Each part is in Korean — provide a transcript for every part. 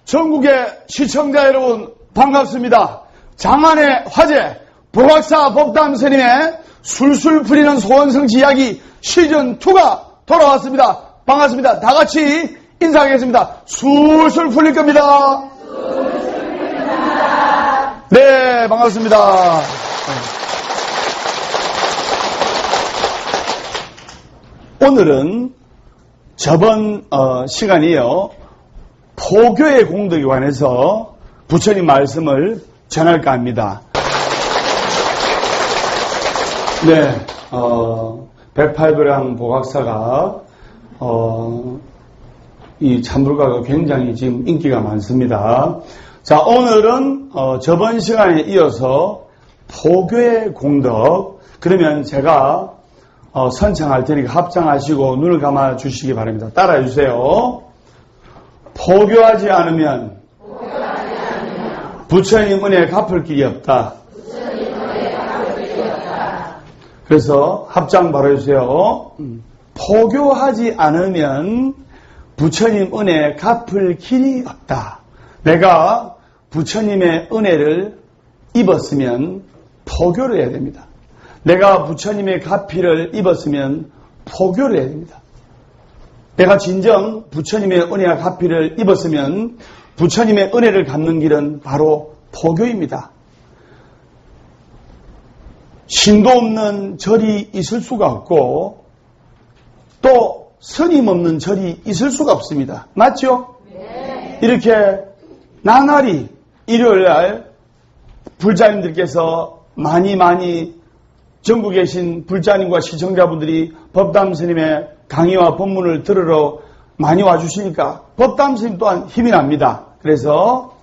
전국의 시청자 여러분 반갑습니다. 장안의 화제 보각사 법담스님의 술술 풀리는 소원성취 이야기 시즌2가 돌아왔습니다. 반갑습니다. 다같이 인사하겠습니다. 술술 풀릴 겁니다. 네, 반갑습니다. 오늘은 저번 시간이요, 포교의 공덕에 관해서 부처님 말씀을 전할까 합니다. 네, 108도량 보각사가 이 참불가가 굉장히 지금 인기가 많습니다. 자, 오늘은 저번 시간에 이어서 포교의 공덕, 그러면 제가 선창할 테니까 합장하시고 눈을 감아 주시기 바랍니다. 따라해 주세요. 포교하지 않으면 부처님 은혜에 갚을 길이 없다. 그래서 합장 바로 해주세요. 포교하지 않으면 부처님 은혜에 갚을 길이 없다. 내가 부처님의 은혜를 입었으면 포교를 해야 됩니다. 내가 부처님의 가피를 입었으면 포교를 해야 됩니다. 내가 진정 부처님의 은혜와 가피를 입었으면 부처님의 은혜를 갚는 길은 바로 포교입니다. 신도 없는 절이 있을 수가 없고 또 스님 없는 절이 있을 수가 없습니다. 맞죠? 네. 이렇게 나날이 일요일날 불자님들께서 많이 전국에 계신 불자님과 시청자분들이 법담스님의 강의와 법문을 들으러 많이 와주시니까 법담스님 또한 힘이 납니다. 그래서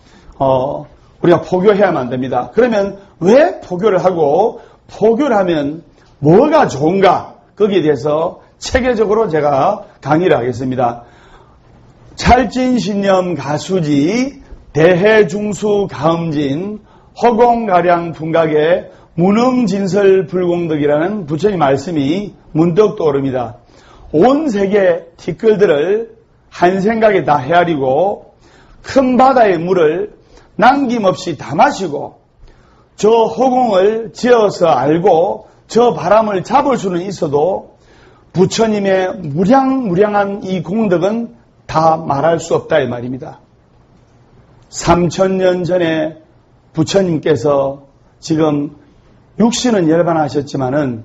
우리가 포교해야만 됩니다. 그러면 왜 포교를 하고 포교를 하면 뭐가 좋은가, 거기에 대해서 체계적으로 제가 강의를 하겠습니다. 찰진신념 가수지 대해중수 가음진 허공가량 분각의 무능진설 불공덕이라는 부처님 말씀이 문득 떠오릅니다. 온 세계 티끌들을 한 생각에 다 헤아리고 큰 바다의 물을 남김없이 다 마시고 저 허공을 지어서 알고 저 바람을 잡을 수는 있어도 부처님의 무량한 이 공덕은 다 말할 수 없다 이 말입니다. 3000년 전에 부처님께서 지금 육신은 열반하셨지만은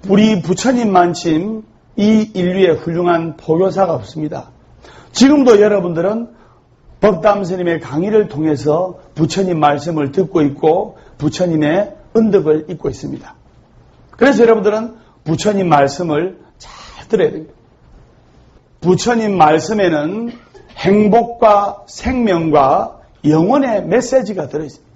우리 부처님만큼 이 인류에 훌륭한 포교사가 없습니다. 지금도 여러분들은 법담스님의 강의를 통해서 부처님 말씀을 듣고 있고 부처님의 은덕을 잊고 있습니다. 그래서 여러분들은 부처님 말씀을 잘 들어야 됩니다. 부처님 말씀에는 행복과 생명과 영혼의 메시지가 들어있습니다.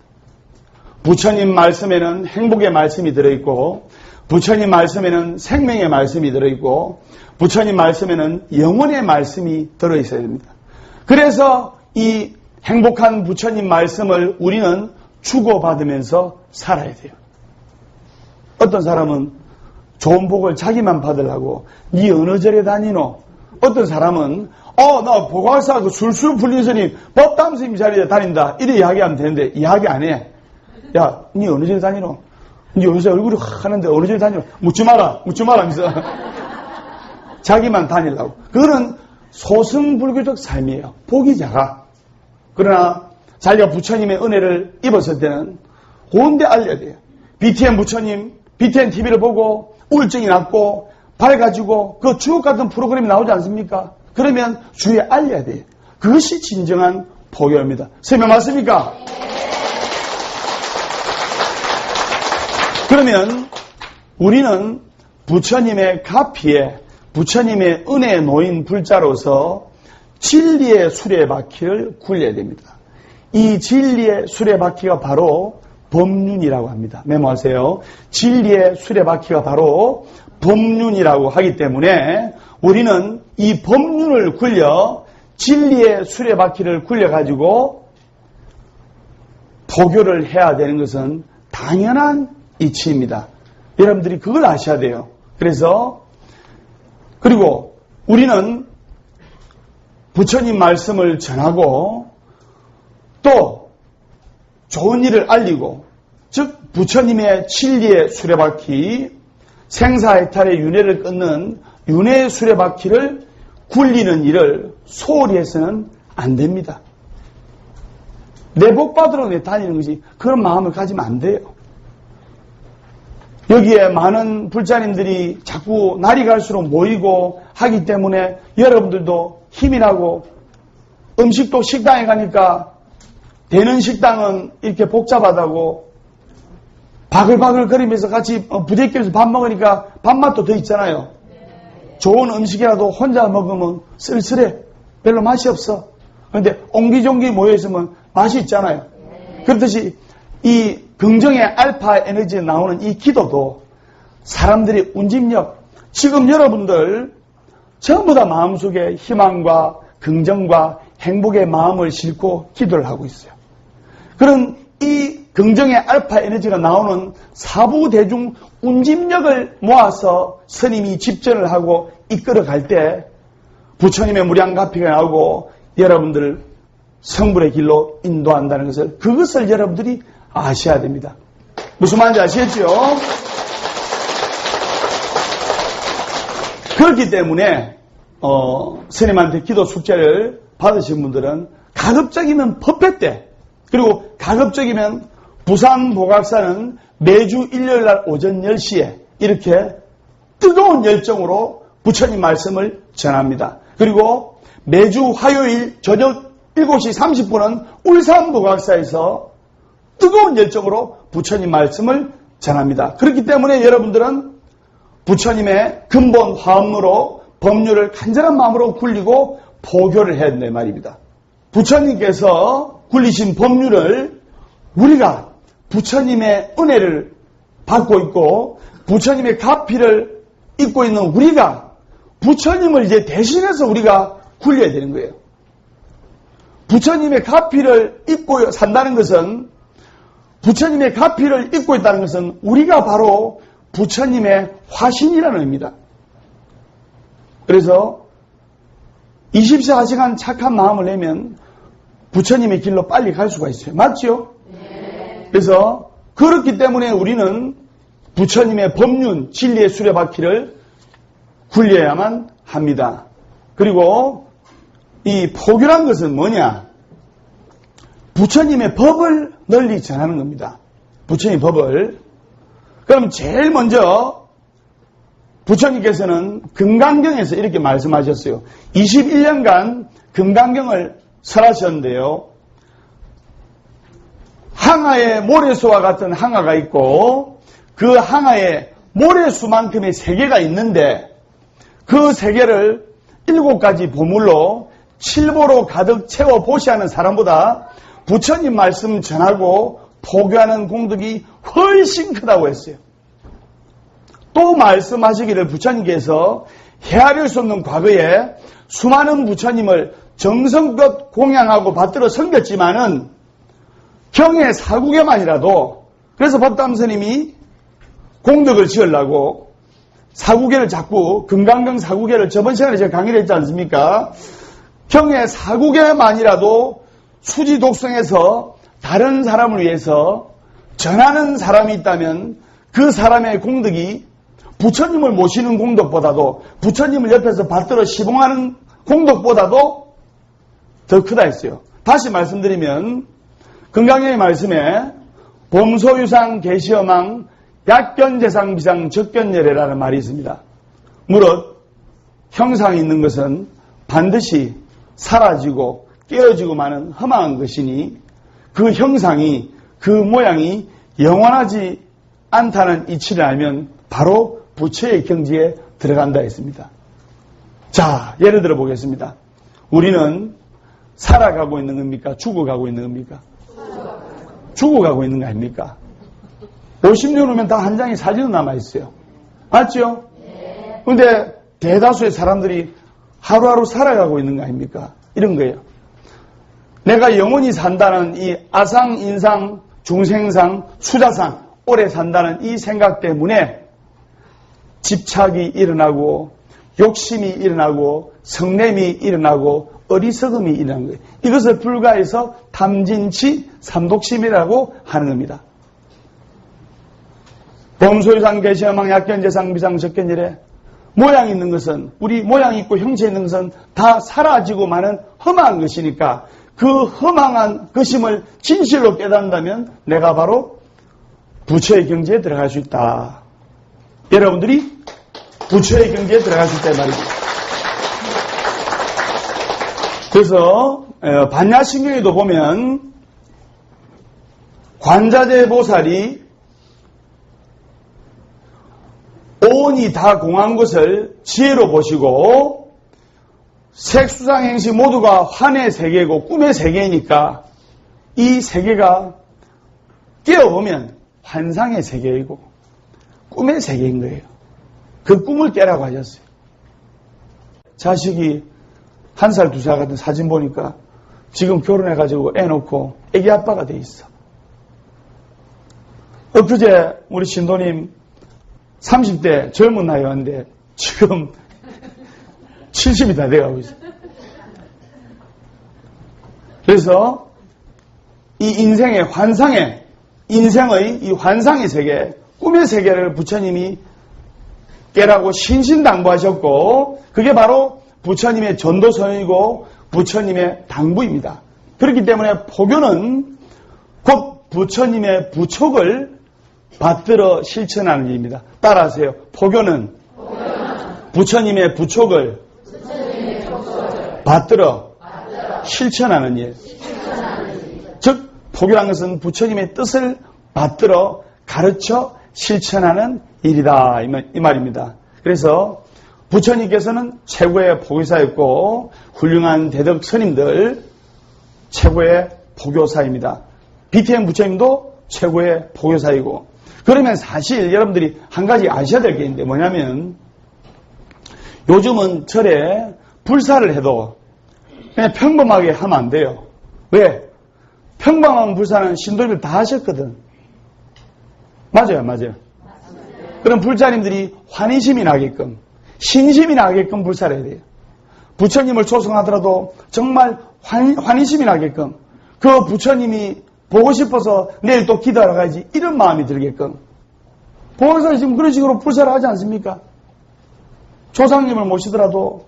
부처님 말씀에는 행복의 말씀이 들어있고 부처님 말씀에는 생명의 말씀이 들어있고 부처님 말씀에는 영혼의 말씀이 들어있어야 됩니다. 그래서 이 행복한 부처님 말씀을 우리는 주고받으면서 살아야 돼요. 어떤 사람은 좋은 복을 자기만 받으려고 니 어느 절에 다니노? 어떤 사람은 나 보각사 그 술술 풀린 스님 법담스님 자리에 다닌다 이래 이야기하면 되는데 이야기 안 해. 야, 니 어느 절에 다니노? 니 요새 얼굴이 확 하는데 어느 절에 다니노? 묻지 마라 하면서 자기만 다니려고. 그거는 소승불교적 삶이에요. 복이 작아. 그러나 자기가 부처님의 은혜를 입었을 때는 고운데 알려야 돼요. BTN 부처님, BTN TV를 보고 우울증이 났고 밝아지고 그 주옥 같은 프로그램이 나오지 않습니까? 그러면 주위에 알려야 돼요. 그것이 진정한 포교입니다. 설명 맞습니까? 그러면 우리는 부처님의 가피에 부처님의 은혜에 놓인 불자로서 진리의 수레바퀴를 굴려야 됩니다. 이 진리의 수레바퀴가 바로 법륜이라고 합니다. 메모하세요. 진리의 수레바퀴가 바로 법륜이라고 하기 때문에 우리는 이 법륜을 굴려 진리의 수레바퀴를 굴려가지고 포교를 해야 되는 것은 당연한 이치입니다. 여러분들이 그걸 아셔야 돼요. 그리고 우리는 부처님 말씀을 전하고 또 좋은 일을 알리고, 즉 부처님의 진리의 수레바퀴, 생사해탈의 윤회를 끊는 윤회의 수레바퀴를 굴리는 일을 소홀히 해서는 안 됩니다. 내 복 받으러 내 다니는 것이 그런 마음을 가지면 안 돼요. 여기에 많은 불자님들이 자꾸 날이 갈수록 모이고 하기 때문에 여러분들도 힘이 나고, 음식도 식당에 가니까 되는 식당은 이렇게 복잡하다고 바글바글 거리면서 같이 부대끼면서 밥 먹으니까 밥맛도 더 있잖아요. 좋은 음식이라도 혼자 먹으면 쓸쓸해. 별로 맛이 없어. 그런데 옹기종기 모여있으면 맛이 있잖아요. 그렇듯이 이 긍정의 알파 에너지에 나오는 이 기도도 사람들이 운집력, 지금 여러분들 전부 다 마음속에 희망과 긍정과 행복의 마음을 싣고 기도를 하고 있어요. 그런 이 긍정의 알파 에너지가 나오는 사부대중 운집력을 모아서 스님이 집전을 하고 이끌어 갈 때 부처님의 무량가피가 나오고 여러분들을 성불의 길로 인도한다는 것을, 그것을 여러분들이 아셔야 됩니다. 무슨 말인지 아시겠죠? 그렇기 때문에 스님한테 기도 숙제를 받으신 분들은 가급적이면 법회 때, 그리고 가급적이면 부산 보각사는 매주 일요일날 오전 10시에 이렇게 뜨거운 열정으로 부처님 말씀을 전합니다. 그리고 매주 화요일 저녁 7시 30분은 울산 보각사에서 뜨거운 열정으로 부처님 말씀을 전합니다. 그렇기 때문에 여러분들은 부처님의 근본 화엄으로 법률을 간절한 마음으로 굴리고 포교를 해야 된다는 말입니다. 부처님께서 굴리신 법률을 우리가 부처님의 은혜를 받고 있고 부처님의 가피를 입고 있는 우리가 부처님을 이제 대신해서 우리가 굴려야 되는 거예요. 부처님의 가피를 입고 산다는 것은, 부처님의 가피를 입고 있다는 것은 우리가 바로 부처님의 화신이라는 의미다. 그래서 24시간 착한 마음을 내면 부처님의 길로 빨리 갈 수가 있어요. 맞죠? 네. 그래서 그렇기 때문에 우리는 부처님의 법륜, 진리의 수레바퀴를 굴려야만 합니다. 그리고 이 포교란 것은 뭐냐? 부처님의 법을 널리 전하는 겁니다. 부처님의 법을. 그럼 제일 먼저 부처님께서는 금강경에서 이렇게 말씀하셨어요. 21년간 금강경을 설하셨는데요. 항아에 모래수와 같은 항아가 있고 그 항아에 모래수만큼의 세계가 있는데 그 세계를 7가지 보물로 칠보로 가득 채워 보시하는 사람보다 부처님 말씀 전하고 포교하는 공덕이 훨씬 크다고 했어요. 또 말씀하시기를 부처님께서 헤아릴 수 없는 과거에 수많은 부처님을 정성껏 공양하고 받들어 섬겼지만은 경의 사국에만이라도, 그래서 법담스님이 공덕을 지으려고 사국에를 자꾸, 금강경 사국에를 저번 시간에 제가 강의를 했지 않습니까? 경의 사국에만이라도 수지 독성에서 다른 사람을 위해서 전하는 사람이 있다면 그 사람의 공덕이 부처님을 모시는 공덕보다도, 부처님을 옆에서 받들어 시봉하는 공덕보다도 더 크다 했어요. 다시 말씀드리면 금강경의 말씀에 범소유상 계시어망 약견재상 비상 적견열애라는 말이 있습니다. 무릇 형상이 있는 것은 반드시 사라지고 깨어지고 마는 허망한 것이니 그 형상이 그 모양이 영원하지 않다는 이치를 알면 바로 부처의 경지에 들어간다 했습니다. 자, 예를 들어 보겠습니다. 우리는 살아가고 있는 겁니까? 죽어가고 있는 겁니까? 죽어가고 있는 거 아닙니까? 50년 후면 다 한 장의 사진은 남아있어요. 맞죠? 그런데 대다수의 사람들이 하루하루 살아가고 있는 거 아닙니까? 이런 거예요. 내가 영원히 산다는 이 아상, 인상, 중생상, 수자상, 오래 산다는 이 생각 때문에 집착이 일어나고 욕심이 일어나고 성냄이 일어나고 어리석음이 일어나는 거예요. 이것을 불가해서 탐진치 삼독심이라고 하는 겁니다. 범소유상 계시어망 약견재상 비상 적견열애 모양 있는 것은 우리 모양 있고 형체 있는 것은 다 사라지고 마는 허망한 것이니까 그 허망한 것임을 진실로 깨닫는다면 내가 바로 부처의 경지에 들어갈 수 있다. 여러분들이 부처의 경지에 들어갈 수 있다 이 말이죠. 그래서 반야신경에도 보면 관자재 보살이 온이 다 공한 것을 지혜로 보시고 색수상행시 모두가 환의 세계고 꿈의 세계이니까 이 세계가 깨어보면 환상의 세계이고 꿈의 세계인 거예요. 그 꿈을 깨라고 하셨어요. 자식이 1살, 2살 같은 사진 보니까 지금 결혼해가지고 애 놓고 애기 아빠가 돼 있어. 엊그제 우리 신도님 30대 젊은 나이였는데 지금 70이 다 돼가고 있어요. 그래서 이 인생의 환상의 인생의 이 환상의 세계, 꿈의 세계를 부처님이 깨라고 신신당부하셨고 그게 바로 부처님의 전도서이고 부처님의 당부입니다. 그렇기 때문에 포교는 곧 부처님의 부촉을 받들어 실천하는 일입니다. 따라하세요. 포교는 부처님의 부촉을 받들어 실천하는 일. 즉 포교란 것은 부처님의 뜻을 받들어 가르쳐 실천하는 일이다 이 말입니다. 그래서 부처님께서는 최고의 포교사였고 훌륭한 대덕 스님들 최고의 포교사입니다. BTM 부처님도 최고의 포교사이고 그러면 사실 여러분들이 한 가지 아셔야 될 게 있는데 뭐냐면 요즘은 절에 불사를 해도 그냥 평범하게 하면 안 돼요. 왜? 평범한 불사는 신도들 다 하셨거든. 맞아요. 그럼 불자님들이 환희심이 나게끔 신심이 나게끔 불사를 해야 돼요. 부처님을 초청하더라도 정말 환희심이 나게끔 그 부처님이 보고 싶어서 내일 또 기도하러 가야지 이런 마음이 들게끔 보호사 지금 그런 식으로 불사를 하지 않습니까? 조상님을 모시더라도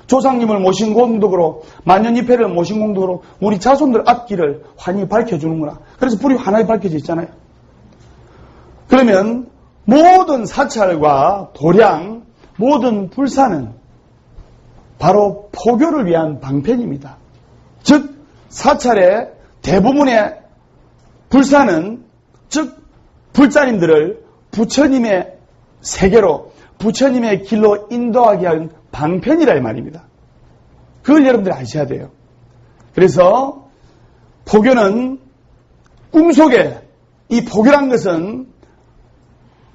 조상님을 모신 공덕으로 만년이패를 모신 공덕으로 우리 자손들 앞길을 환히 밝혀주는구나. 그래서 불이 환하게 밝혀져 있잖아요. 그러면 모든 사찰과 도량 모든 불사는 바로 포교를 위한 방편입니다. 즉 사찰의 대부분의 불사는 즉 불자님들을 부처님의 세계로 부처님의 길로 인도하게 한 방편이라 이 말입니다. 그걸 여러분들이 아셔야 돼요. 그래서 포교는 꿈속에 이 포교란 것은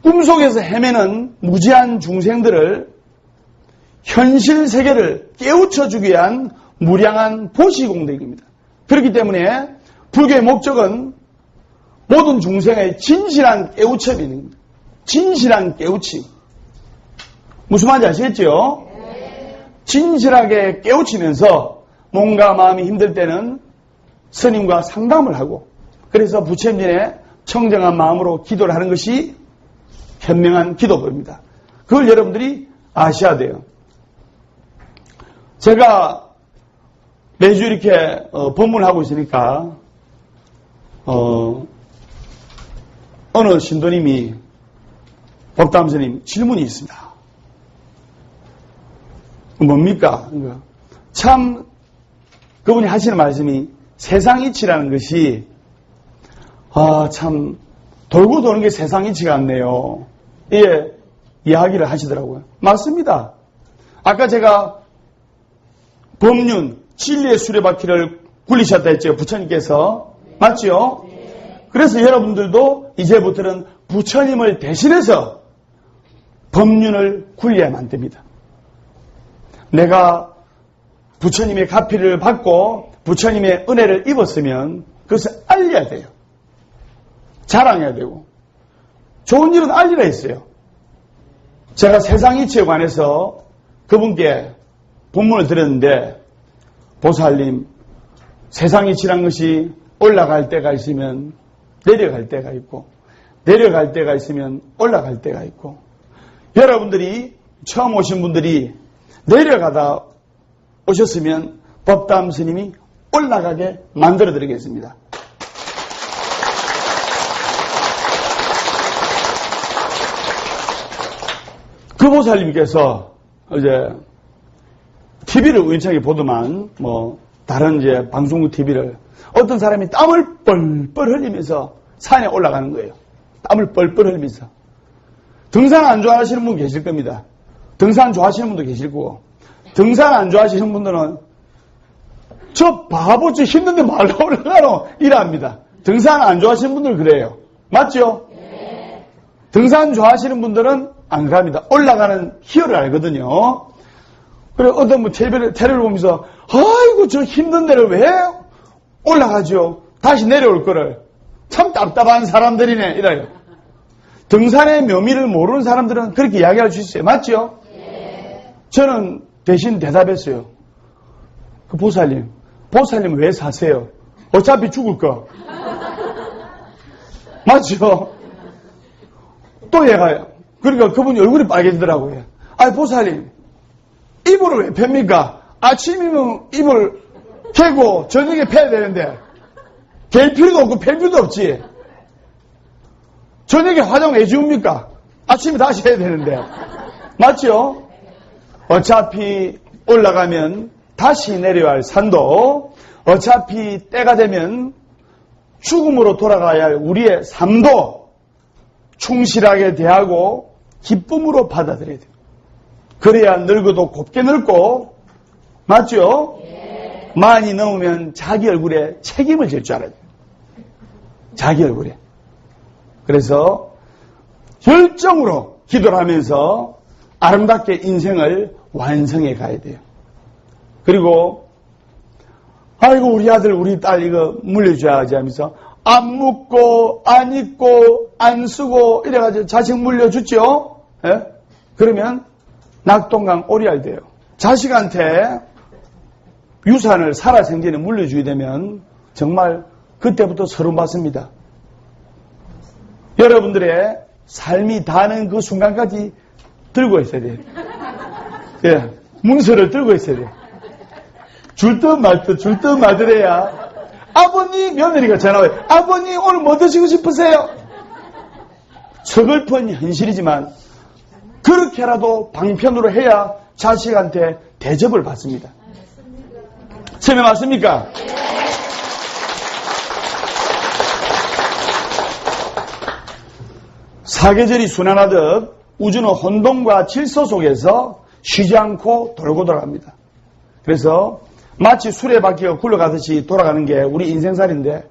꿈속에서 헤매는 무지한 중생들을 현실 세계를 깨우쳐주기 위한 무량한 보시공덕입니다. 그렇기 때문에 불교의 목적은 모든 중생의 진실한 깨우침이 있는 겁니다. 진실한 깨우침. 무슨 말인지 아시겠죠? 진실하게 깨우치면서 몸과 마음이 힘들 때는 스님과 상담을 하고 그래서 부처님의 청정한 마음으로 기도를 하는 것이 현명한 기도법입니다. 그걸 여러분들이 아셔야 돼요. 제가 매주 이렇게 법문을 하고 있으니까 어느 신도님이 법담스님 질문이 있습니다. 뭡니까? 참 그분이 하시는 말씀이 세상 이치라는 것이 참 돌고 도는 게 세상 이치 같네요. 예, 이야기를 하시더라고요. 맞습니다. 아까 제가 법륜, 진리의 수레바퀴를 굴리셨다 했죠. 부처님께서. 맞죠? 그래서 여러분들도 이제부터는 부처님을 대신해서 법륜을 굴려야만 됩니다. 내가 부처님의 가피를 받고 부처님의 은혜를 입었으면 그것을 알려야 돼요. 자랑해야 되고. 좋은 일은 알리라 했어요. 제가 세상 이치에 관해서 그분께 본문을 드렸는데, 보살님, 세상 이치란 것이 올라갈 때가 있으면 내려갈 때가 있고, 내려갈 때가 있으면 올라갈 때가 있고, 여러분들이 처음 오신 분들이 내려가다 오셨으면 법담 스님이 올라가게 만들어 드리겠습니다. 그 보살님께서 이제 TV를 우연찮게 보더만 다른 이제 방송국 TV를 어떤 사람이 땀을 뻘뻘 흘리면서 산에 올라가는 거예요. 땀을 뻘뻘 흘리면서. 등산 안 좋아하시는 분 계실 겁니다. 등산 좋아하시는 분도 계실 거고. 등산 안 좋아하시는 분들은 저 바보 저 힘든데 말로 올라가노 이랍니다. 등산 안 좋아하시는 분들 그래요. 맞죠? 네. 등산 좋아하시는 분들은 안 갑니다. 올라가는 희열을 알거든요. 그래 어떤 분 테레비를 보면서 아이고 저 힘든 데를 왜 올라가죠? 다시 내려올 거를. 참 답답한 사람들이네 이래요. 등산의 묘미를 모르는 사람들은 그렇게 이야기할 수 있어요. 맞죠? 네. 저는 대신 대답했어요. 그 보살님 왜 사세요? 어차피 죽을 거. 맞죠? 또 얘가요. 그러니까 그분이 얼굴이 빨개지더라고요. 아니 보살님 이불을 왜 팹니까? 아침이면 이불 캐고 저녁에 패야 되는데 갤 필요도 없고 팰 필요도 없지. 저녁에 화장 왜 지웁니까? 아침에 다시 해야 되는데. 맞죠? 어차피 올라가면 다시 내려야 할 산도, 어차피 때가 되면 죽음으로 돌아가야 할 우리의 삶도 충실하게 대하고 기쁨으로 받아들여야 돼요. 그래야 늙어도 곱게 늙고, 맞죠? 예. 많이 넘으면 자기 얼굴에 책임을 질 줄 알아야 돼요. 자기 얼굴에. 그래서 열정으로 기도를 하면서 아름답게 인생을 완성해 가야 돼요. 그리고 아이고 우리 아들 우리 딸 이거 물려줘야지 하면서 안 묻고 안 입고 안 쓰고 이래가지고 자식 물려줬죠. 예? 그러면 낙동강 오리알 돼요. 자식한테 유산을 살아생전에 물려주게 되면 정말 그때부터 서름 받습니다. 여러분들의 삶이 다는 그 순간까지 들고 있어야 돼요. 예, 문서를 들고 있어야 돼요. 줄 듯 말 듯 해야 아버님 며느리가 전화와요. 아버님 오늘 뭐 드시고 싶으세요? 서글픈 현실이지만 그렇게라도 방편으로 해야 자식한테 대접을 받습니다. 설명 맞습니까? 사계절이 순환하듯 우주는 혼돈과 질서 속에서 쉬지 않고 돌고 돌아갑니다. 그래서 마치 수레바퀴가 굴러가듯이 돌아가는 게 우리 인생살인데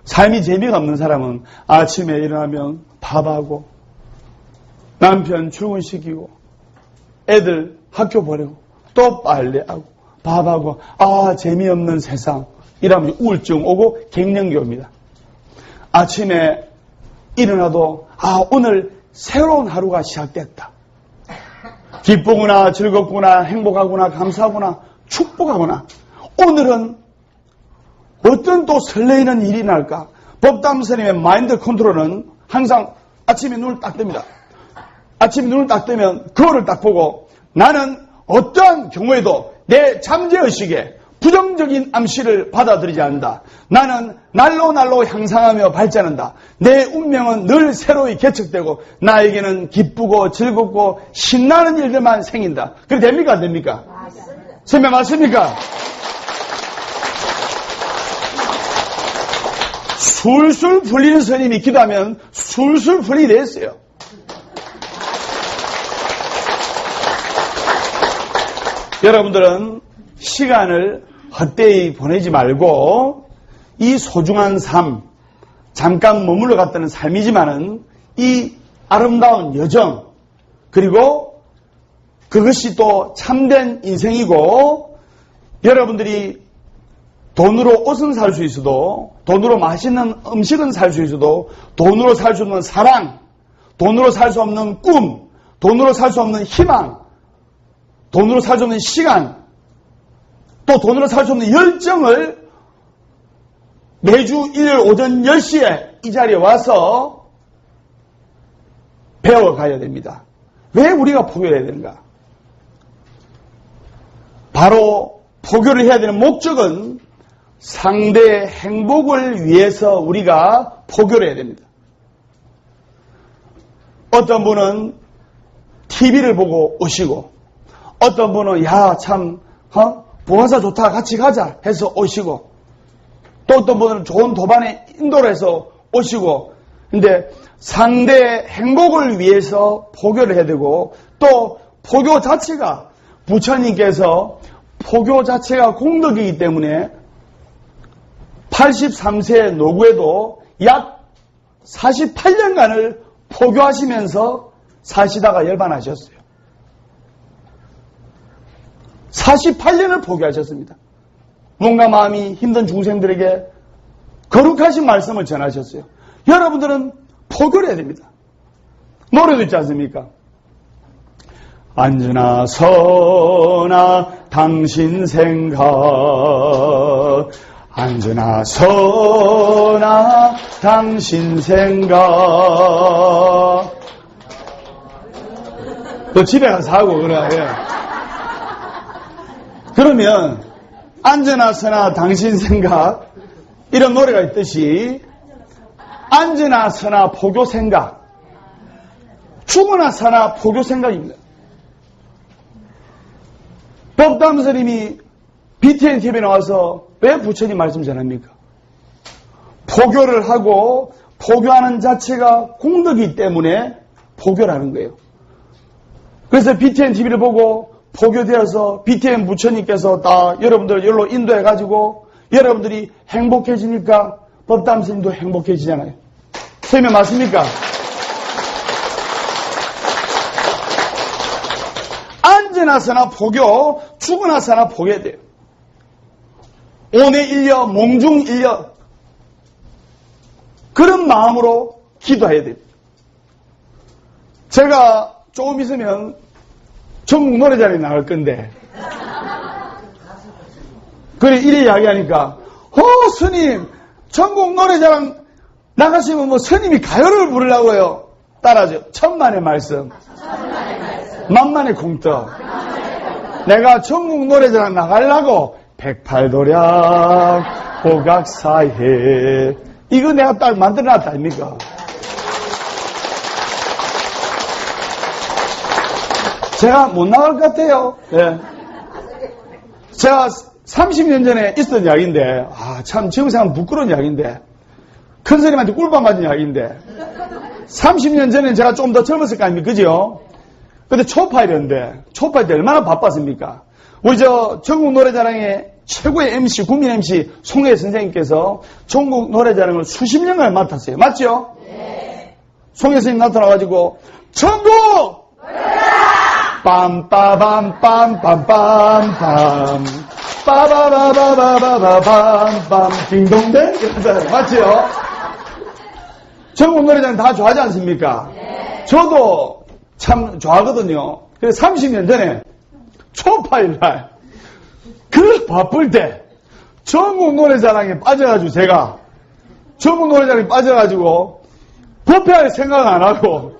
삶이 재미가 없는 사람은 아침에 일어나면 밥하고 남편 출근시키고 애들 학교 보내고 또 빨래하고 밥하고 재미없는 세상 이러면 우울증 오고 갱년기 옵니다. 아침에 일어나도 오늘 새로운 하루가 시작됐다. 기쁘구나 즐겁구나 행복하구나 감사하구나 축복하구나. 오늘은 어떤 또 설레이는 일이 날까? 법담 스님의 마인드 컨트롤은 항상 아침에 눈을 딱 뜹니다. 아침에 눈을 딱 뜨면 거울을 딱 보고 나는 어떠한 경우에도 내 잠재의식에 부정적인 암시를 받아들이지 않는다. 나는 날로 향상하며 발전한다. 내 운명은 늘 새로이 개척되고 나에게는 기쁘고 즐겁고 신나는 일들만 생긴다. 그래 됩니까? 안 됩니까? 설명 맞습니까? 술술 풀리는 스님이 기도하면 술술 풀리게 됐어요. 여러분들은 시간을 헛되이 보내지 말고 이 소중한 삶, 잠깐 머물러 갔다는 삶이지만은 이 아름다운 여정, 그리고 그것이 또 참된 인생이고, 여러분들이 돈으로 옷은 살 수 있어도, 돈으로 맛있는 음식은 살 수 있어도, 돈으로 살 수 없는 사랑, 돈으로 살 수 없는 꿈, 돈으로 살 수 없는 희망, 돈으로 살 수 없는 시간, 또 돈으로 살 수 없는 열정을 매주 일요일 오전 10시에 이 자리에 와서 배워가야 됩니다. 왜 우리가 포교를 해야 되는가? 바로 포교를 해야 되는 목적은 상대의 행복을 위해서 우리가 포교를 해야 됩니다. 어떤 분은 TV를 보고 오시고, 어떤 분은 야 참 봉화사 좋다 같이 가자 해서 오시고, 또 어떤 분은 좋은 도반에 인도를 해서 오시고, 근데 상대의 행복을 위해서 포교를 해야 되고, 또 포교 자체가 부처님께서 포교 자체가 공덕이기 때문에 83세 노구에도 약 48년간을 포교하시면서 사시다가 열반하셨어요. 48년을 포교하셨습니다. 몸과 마음이 힘든 중생들에게 거룩하신 말씀을 전하셨어요. 여러분들은 포교를 해야 됩니다. 노래도 있지 않습니까? 앉으나 서나 당신 생각, 앉으나 서나 당신 생각. 또 집에 가서 하고 그래. 그러면 앉으나 서나 당신 생각, 이런 노래가 있듯이 앉으나 서나 포교 생각, 죽으나 사나 포교 생각입니다. 법담 스님이 BTN TV에 나와서 왜 부처님 말씀 전합니까? 포교를 하고 포교하는 자체가 공덕이기 때문에 포교를 하는 거예요. 그래서 BTN TV를 보고 포교되어서 BTN 부처님께서 다 여러분들 여기로 인도해가지고 여러분들이 행복해지니까 법담 스님도 행복해지잖아요. 설명 맞습니까? 앉으나 서나 포교, 죽으나 서나 포교해야 돼요. 온에 일려, 몽중 일려, 그런 마음으로 기도해야 됩니다. 제가 조금 있으면 전국 노래자리에 나갈 건데, 그래 이래 이야기하니까 스님 전국 노래자랑 나가시면 뭐 스님이 가요를 부르려고요. 따라하죠. 천만의 말씀, 만만의 공덕. 내가 전국 노래자랑 나가려고 108도량 호각사해, 이거 내가 딱 만들어놨다 아닙니까? 제가 못 나갈 것 같아요. 네. 제가 30년 전에 있었던 이야기인데, 참 지금 생각하면 부끄러운 이야기인데, 큰 스님한테 꿀밤 맞은 이야기인데, 30년 전에는 제가 좀 더 젊었을 거 아닙니까? 그죠? 근데 초파일이었는데, 초파일 때 얼마나 바빴습니까? 우리 전국 노래자랑의 최고의 MC, 국민 MC 송혜 선생님께서 전국 노래자랑을 수십 년간 맡았어요. 맞죠? 네. 송혜 선생님 나타나가지고, 전국! 빰빠밤빰빰빰빰빰 빠바바바바바밤빰 딩동댕 이러잖아요. 맞죠? 전국 노래자랑 다 좋아하지 않습니까? 네. 저도 참 좋아하거든요. 그래서 30년 전에 초파일날 그 바쁠 때 전국 노래자랑에 빠져가지고, 제가 전국 노래자랑에 빠져가지고 법회할 생각 안 하고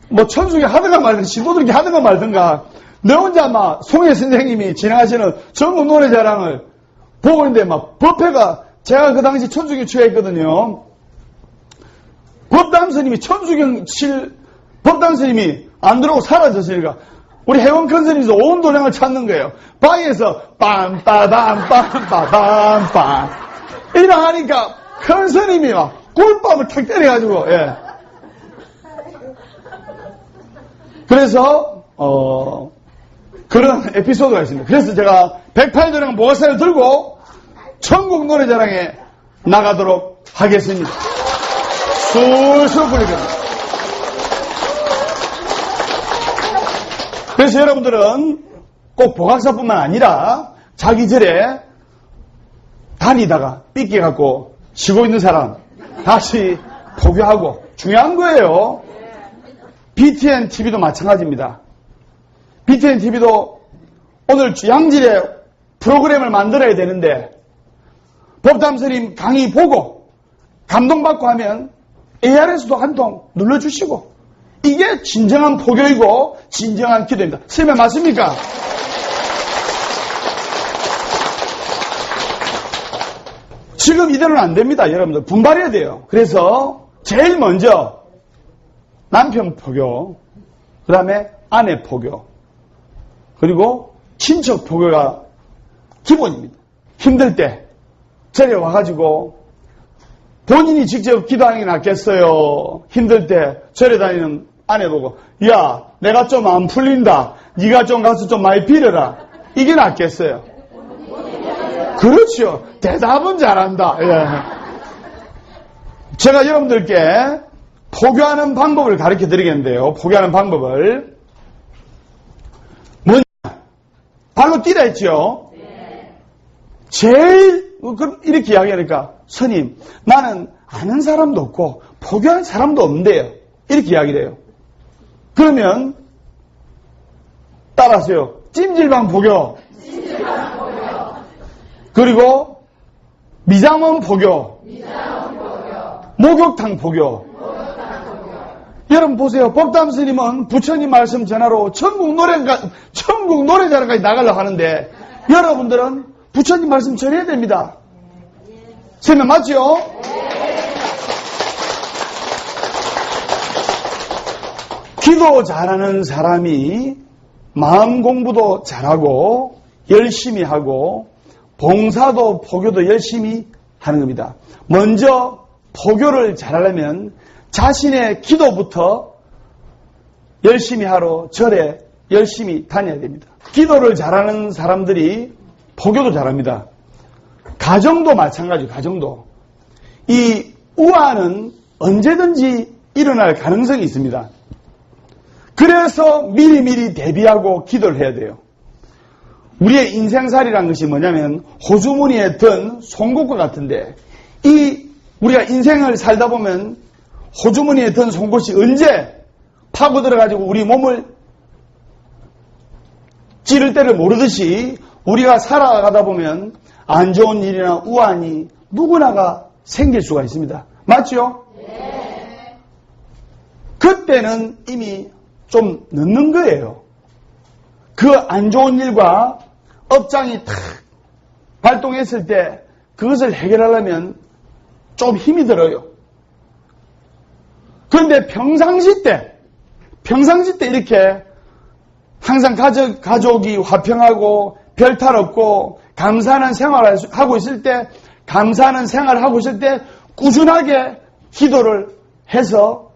뭐 천숙이 하든가 말든가, 신도들이 하든가 말든가, 내 혼자 막 송혜 선생님이 진행하시는 전국 노래자랑을 보고 있는데 막 법회가 제가 그 당시 천수경 취했거든요. 법담 스님이 천수경 법담 스님이 안 들어오고 사라졌으니까 우리 해원 큰 스님이 온 도량을 찾는 거예요. 방에서 빰빠밤 이러 하니까 큰 스님이 막 꿀밤을 탁 때려가지고 예. 그래서 그런 에피소드가 있습니다. 그래서 제가 108도량 모가사를 들고 천국 노래자랑에 나가도록 하겠습니다. 술술 불리겠습니다. 그래서 여러분들은 꼭 복학사뿐만 아니라 자기 절에 다니다가 삐끼갖고 쉬고 있는 사람 다시 포교하고 중요한 거예요. BTN TV도 마찬가지입니다. BTN TV도 오늘 양질의 프로그램을 만들어야 되는데 법담스님 강의 보고 감동받고 하면 ARS도 한 통 눌러주시고 이게 진정한 포교이고 진정한 기도입니다. 설명 맞습니까? 지금 이대로는 안 됩니다. 여러분들 분발해야 돼요. 그래서 제일 먼저 남편 포교, 그 다음에 아내 포교, 그리고 친척 포교가 기본입니다. 힘들 때 절에 와가지고 본인이 직접 기도하는 게 낫겠어요. 힘들 때 절에 다니는 아내 보고 야 내가 좀 안 풀린다. 네가 좀 가서 좀 많이 빌어라. 이게 낫겠어요. 그렇죠. 대답은 잘한다. 예. 제가 여러분들께 포교하는 방법을 가르쳐 드리겠는데요. 포교하는 방법을 뭐냐? 발로 뛰라 했죠. 제일 이렇게 이야기하니까 스님 나는 아는 사람도 없고 포교하는 사람도 없는데요. 이렇게 이야기를 해요. 그러면 따라하세요. 찜질방 포교. 그리고 미장원 포교. 목욕탕 포교. 여러분 보세요. 법담 스님은 부처님 말씀 전하러 천국 노래자랑까지 나가려고 하는데 여러분들은 부처님 말씀 전해야 됩니다. 설명 맞죠? 기도 잘하는 사람이 마음 공부도 잘하고 열심히 하고 봉사도 포교도 열심히 하는 겁니다. 먼저 포교를 잘하려면 자신의 기도부터 열심히 하러 절에 열심히 다녀야 됩니다. 기도를 잘하는 사람들이 포교도 잘합니다. 가정도 마찬가지예요. 가정도. 이 우화는 언제든지 일어날 가능성이 있습니다. 그래서 미리미리 대비하고 기도를 해야 돼요. 우리의 인생살이라는 것이 뭐냐면 호주머니에 든 송곳과 같은데 우리가 인생을 살다 보면 호주머니에 든 송곳이 언제 파고들어가지고 우리 몸을 찌를 때를 모르듯이 우리가 살아가다 보면 안 좋은 일이나 우환이 누구나가 생길 수가 있습니다. 맞죠? 네. 그때는 이미 좀 늦는 거예요. 그 안 좋은 일과 업장이 탁 발동했을 때 그것을 해결하려면 좀 힘이 들어요. 그런데 평상시 때 이렇게 항상 가족이 화평하고 별탈 없고 감사하는 생활을 하고 있을 때 꾸준하게 기도를 해서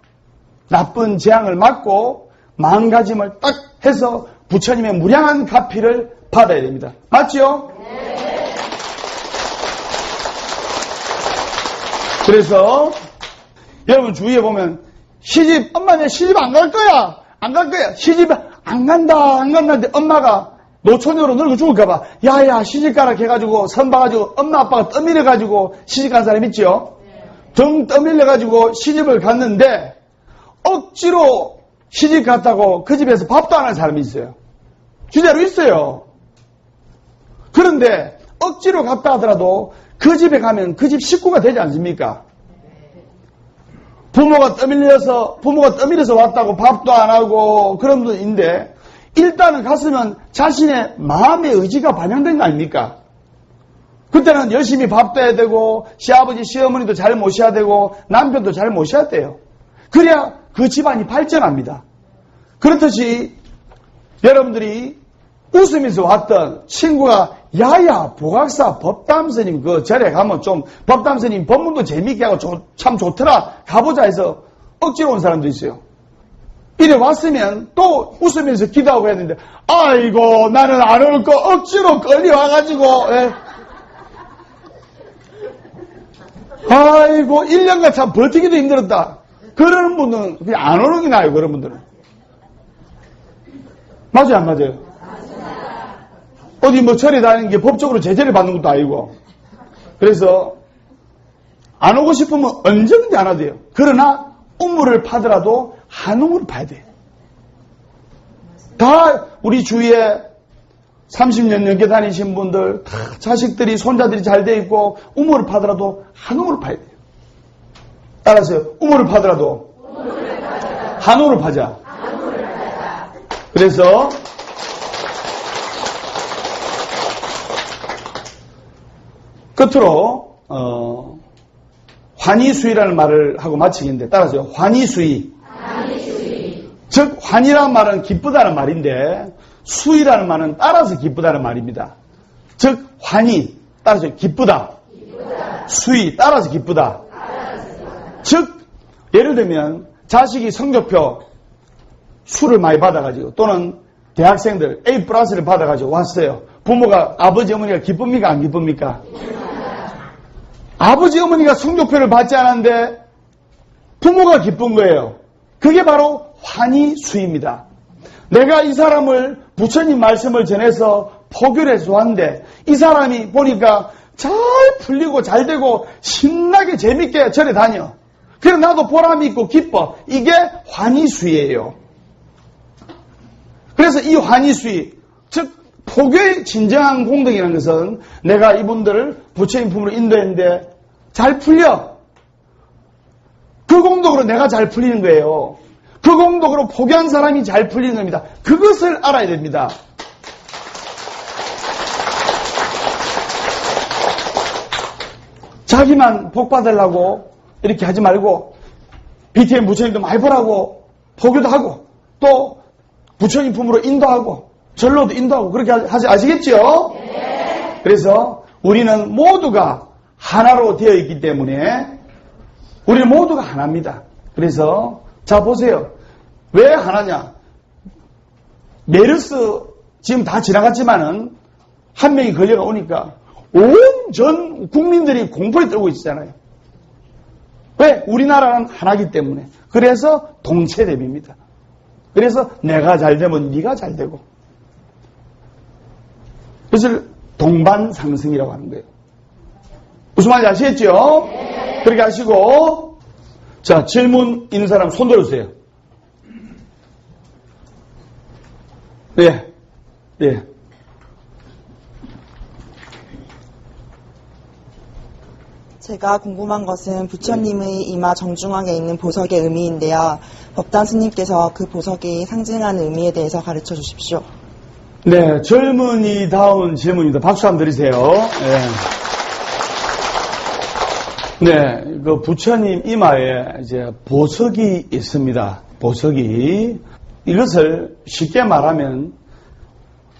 나쁜 재앙을 막고 마음가짐을 딱 해서 부처님의 무량한 가피를 받아야 됩니다. 맞죠? 네. 그래서 여러분 주위에 보면 엄마 내 시집 안 갈 거야. 시집 안 간다 하는데 엄마가 노처녀로 늙어 죽을까봐 야야 시집가라 해가지고 선 봐가지고 엄마 아빠가 떠밀어가지고 시집간 사람 있죠? 등 떠밀려가지고 시집을 갔는데 억지로 시집 갔다고 그 집에서 밥도 안 하는 사람이 있어요. 진짜로 있어요. 그런데 억지로 갔다 하더라도 그 집에 가면 그 집 식구가 되지 않습니까? 부모가 떠밀려서 왔다고 밥도 안 하고 그런 분인데 일단은 갔으면 자신의 마음의 의지가 반영된 거 아닙니까? 그때는 열심히 밥도 해야 되고 시아버지 시어머니도 잘 모셔야 되고 남편도 잘 모셔야 돼요. 그래야 그 집안이 발전합니다. 그렇듯이 여러분들이 웃으면서 왔던 친구가 야야 보각사 법담스님 그 절에 가면 좀 법담스님 법문도 재미있게 하고 참 좋더라 가보자 해서 억지로 온 사람도 있어요. 이래 왔으면 또 웃으면서 기도하고 해야 되는데 아이고 나는 안 올 거 억지로 끌려와가지고 아이고 1년간 참 버티기도 힘들었다. 그러는 분은 그냥 안 오는 게 나아요. 그런 분들은. 맞아요 안 맞아요? 어디 뭐 절에 다니는 게 법적으로 제재를 받는 것도 아니고. 그래서 안 오고 싶으면 언제든지 안 와도 돼요. 그러나 우물을 파더라도 한우물을 파야 돼요. 다 우리 주위에 30년 넘게 다니신 분들 다 자식들이 손자들이 잘 돼 있고 우물을 파더라도 한우물을 파야 돼요. 따라서요. 우물을 파더라도 한우물을 파자. 그래서 끝으로 환희수의라는 말을 하고 마치겠는데 따라서요. 환희수의. 즉 환희라는 말은 기쁘다는 말인데 수의라는 말은 따라서 기쁘다는 말입니다. 즉 환희 따라서 기쁘다. 수의 따라서 기쁘다. 즉 예를 들면 자식이 성적표 수를 많이 받아가지고 또는 대학생들 A 플러스를 받아가지고 왔어요. 부모가 아버지 어머니가 기쁩니까 안 기쁩니까? 아버지 어머니가 성적표를 받지 않았는데 부모가 기쁜 거예요. 그게 바로 환희수입니다. 내가 이 사람을 부처님 말씀을 전해서 포교를 해서 왔는데 이 사람이 보니까 잘 풀리고 잘 되고 신나게 재밌게 절에 다녀. 그래서 나도 보람이 있고 기뻐. 이게 환희수예요. 그래서 이 환희수의, 즉 포교의 진정한 공덕이라는 것은 내가 이분들을 부처님 품으로 인도했는데 잘 풀려. 그 공덕으로 내가 잘 풀리는 거예요. 그 공덕으로 포교한 사람이 잘 풀리는 겁니다. 그것을 알아야 됩니다. 자기만 복 받으려고 이렇게 하지 말고 BTM 부처님도 많이 보라고 포교도 하고 또 부처님 품으로 인도하고 절로도 인도하고 그렇게 하지 아시겠죠? 네. 그래서 우리는 모두가 하나로 되어 있기 때문에 우리는 모두가 하나입니다. 그래서 자 보세요. 왜 하나냐? 메르스 지금 다 지나갔지만은 한 명이 걸려가 오니까 온 전 국민들이 공포에 떨고 있잖아요. 왜? 우리나라는 하나이기 때문에. 그래서 동체대비입니다. 그래서 내가 잘 되면 네가 잘 되고. 그것을 동반상승이라고 하는 거예요. 무슨 말인지 아시겠죠? 네. 그렇게 하시고 자 질문 있는 사람 손 들어주세요. 네. 네. 제가 궁금한 것은 부처님의 이마 정중앙에 있는 보석의 의미인데요. 법단 스님께서 그 보석이 상징하는 의미에 대해서 가르쳐 주십시오. 네, 젊은이다운 질문입니다. 박수 한번 드리세요. 네. 네, 그 부처님 이마에 이제 보석이 있습니다. 보석이. 이것을 쉽게 말하면,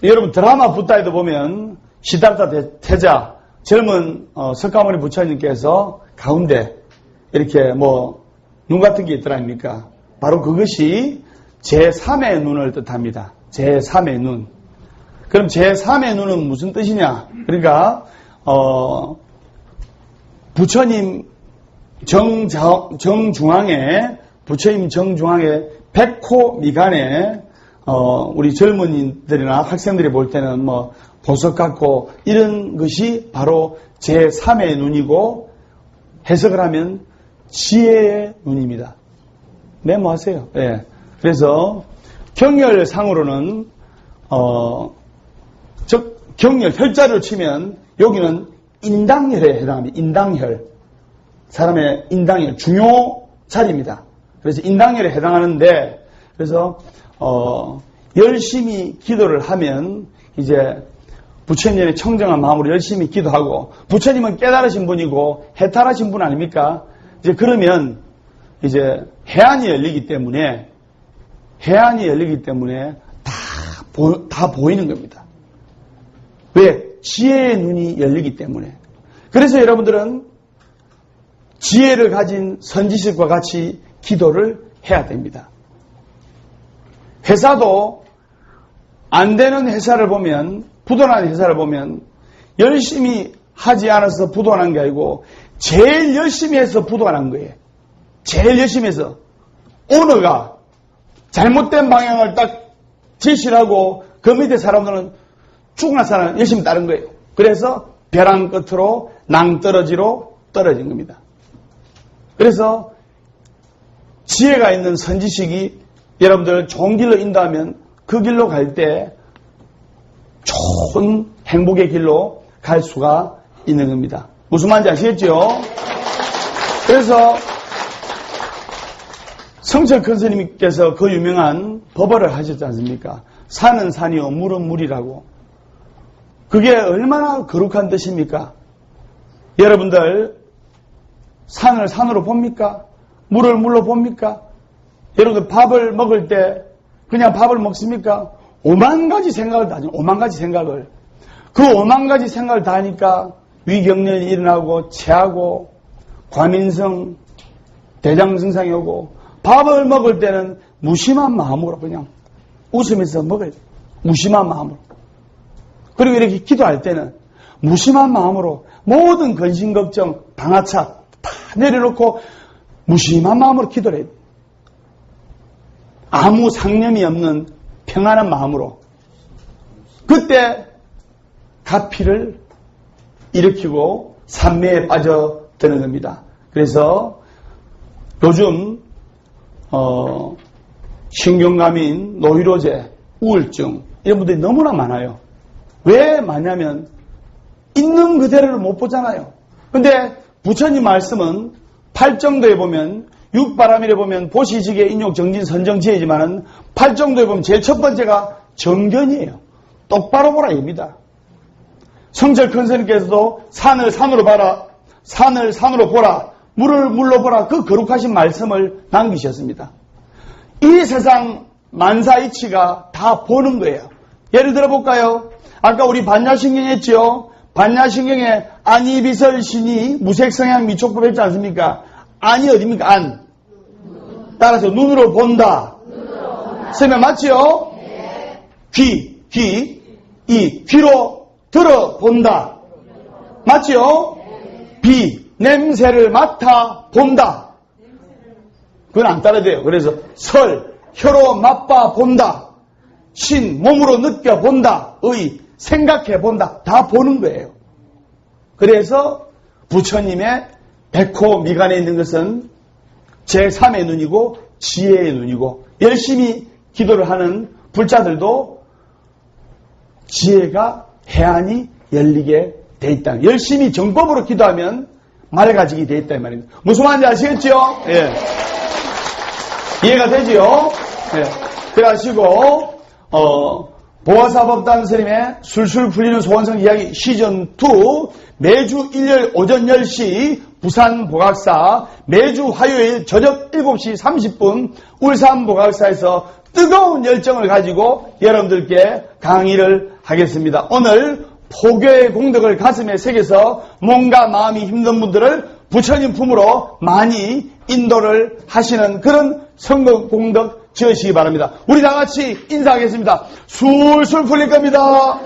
여러분 드라마 붓다에도 보면, 시달타 태자, 젊은 석가모니 부처님께서 가운데 이렇게 눈 같은 게 있더라 아닙니까? 바로 그것이 제3의 눈을 뜻합니다. 제3의 눈. 그럼 제3의 눈은 무슨 뜻이냐? 그러니까 부처님 정중앙에 부처님 정중앙에 100호 미간에 우리 젊은이들이나 학생들이 볼 때는 보석 같고 이런 것이 바로 제3의 눈이고 해석을 하면 지혜의 눈입니다. 메모하세요. 네. 그래서 경열상으로는 즉 경열 혈자를 치면 여기는 인당혈에 해당합니다. 인당혈. 사람의 인당혈 중요 자리입니다. 그래서 인당혈에 해당하는데 그래서 열심히 기도를 하면 이제 부처님의 청정한 마음으로 열심히 기도하고, 부처님은 깨달으신 분이고 해탈하신 분 아닙니까? 이제 그러면 이제 해안이 열리기 때문에 다 보이는 겁니다. 왜? 지혜의 눈이 열리기 때문에. 그래서 여러분들은 지혜를 가진 선지식과 같이 기도를 해야 됩니다. 회사도 안 되는 회사를 보면, 부도난 회사를 보면 열심히 하지 않아서 부도가 난 게 아니고 제일 열심히 해서 부도가 난 거예요. 제일 열심히 해서. 오너가 잘못된 방향을 딱 제시를 하고 그 밑에 사람들은 죽으나 사람 열심히 따른 거예요. 그래서 벼랑 끝으로 낭떠러지로 떨어진 겁니다. 그래서 지혜가 있는 선지식이 여러분들을 좋은 길로 인도하면 그 길로 갈 때 좋은 행복의 길로 갈 수가 있는 겁니다. 무슨 말인지 아시겠죠? 그래서 성철 큰 스님께서 그 유명한 법어를 하셨지 않습니까? 산은 산이요 물은 물이라고. 그게 얼마나 거룩한 뜻입니까? 여러분들 산을 산으로 봅니까? 물을 물로 봅니까? 여러분들 밥을 먹을 때 그냥 밥을 먹습니까? 5만 가지 생각을 다 하죠. 5만 가지 생각을. 그 5만 가지 생각을 다 하니까 위경련이 일어나고 체하고 과민성, 대장 증상이 오고, 밥을 먹을 때는 무심한 마음으로 그냥 웃으면서 먹어야 돼. 무심한 마음으로. 그리고 이렇게 기도할 때는 무심한 마음으로 모든 근심 걱정, 방아차 다 내려놓고 무심한 마음으로 기도를 해야 돼. 아무 상념이 없는 평안한 마음으로. 그때 가피를 일으키고 산매에 빠져드는 겁니다. 그래서 요즘 신경감인, 노이로제, 우울증 이런 분들이 너무나 많아요. 왜 많냐면 있는 그대로를 못 보잖아요. 근데 부처님 말씀은 8정도에 보면 육바람일에 보면 보시지계 인욕 정진 선정지혜지만은 8정도에 보면 제일 첫 번째가 정견이에요. 똑바로 보라 입니다. 성철 큰 스님께서도 산을 산으로 봐라, 산을 산으로 보라, 물을 물로 보라, 그 거룩하신 말씀을 남기셨습니다. 이 세상 만사이치가 다 보는 거예요. 예를 들어 볼까요? 아까 우리 반야신경 했죠? 반야신경에 안이비설신이 무색성향 미촉법 했지 않습니까? 안이 어딥니까? 안. 따라서 눈으로 본다. 쓰면 맞지요? 귀, 귀로 들어본다. 맞지요? 비, 냄새를 맡아 본다. 그건 안 따라돼요. 그래서 설, 혀로 맛봐 본다. 신, 몸으로 느껴 본다. 의, 생각해 본다. 다 보는 거예요. 그래서 부처님의 백호 미간에 있는 것은 제3의 눈이고 지혜의 눈이고, 열심히 기도를 하는 불자들도 지혜가 해안이 열리게 돼 있다. 열심히 정법으로 기도하면 맑아지게 돼 있다 이 말입니다. 무슨 말인지 아시겠죠? 예. 이해가 되지요? 예. 그러시고 보화사법단 스님의 술술 풀리는 소원성 이야기 시즌2 매주 일요일 오전 10시 부산 보각사, 매주 화요일 저녁 7시 30분 울산 보각사에서 뜨거운 열정을 가지고 여러분들께 강의를 하겠습니다. 오늘 포교의 공덕을 가슴에 새겨서 몸과 마음이 힘든 분들을 부처님 품으로 많이 인도를 하시는 그런 선거 공덕 지으시기 바랍니다. 우리 다 같이 인사하겠습니다. 술술 풀릴 겁니다.